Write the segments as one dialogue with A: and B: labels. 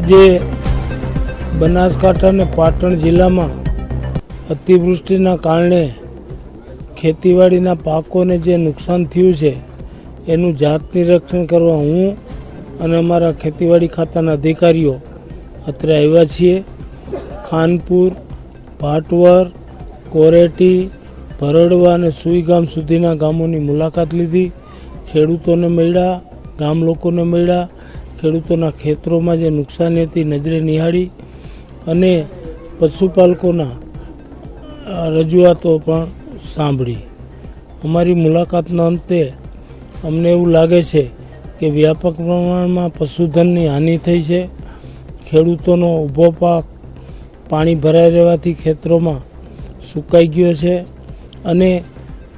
A: જે બનાસકાંઠા અને પાટણ જિલ્લામાં અતિવૃષ્ટિના કારણે ખેતીવાડીના પાકોને જે નુકસાન થયું છે એનું જાત નિરીક્ષણ કરવા હું અને અમારા ખેતીવાડી ખાતાના અધિકારીઓ અત્રે આવ્યા છીએ. ખાનપુર, ભાટવર, કોરેટી, ભરડવા અને સુઈ ગામ સુધીના ગામોની મુલાકાત લીધી. ખેડૂતોને મળ્યા, ગામ લોકોને મળ્યા, ખેડૂતોના ખેતરોમાં જે નુકસાની હતી નજરે નિહાળી અને પશુપાલકોના રજૂઆતો પણ સાંભળી. અમારી મુલાકાતના અંતે અમને એવું લાગે છે કે વ્યાપક પ્રમાણમાં પશુધનની હાનિ થઈ છે. ખેડૂતોનો ઊભો પાક પાણી ભરાઈ રહેવાથી ખેતરોમાં સુકાઈ ગયો છે અને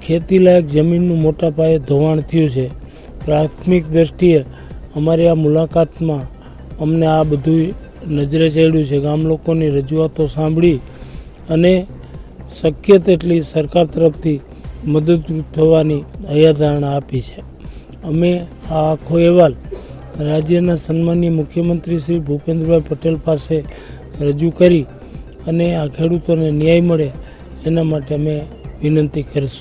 A: ખેતીલાયક જમીનનું મોટા પાયે ધોવાણ થયું છે. પ્રાથમિક દ્રષ્ટિએ અમારી આ મુલાકાતમાં અમને આ બધું નજરે ચડ્યું છે. ગામ લોકોની રજૂઆતો સાંભળી અને શક્ય તેટલી સરકાર તરફથી મદદરૂપ થવાની હૈયાધારણા આપી છે. અમે આ આખો અહેવાલ રાજ્યના સન્માનીય મુખ્યમંત્રી શ્રી ભૂપેન્દ્રભાઈ પટેલ પાસે રજૂ કરી અને આ ખેડૂતોને ન્યાય મળે એના માટે અમે વિનંતી કરીશું.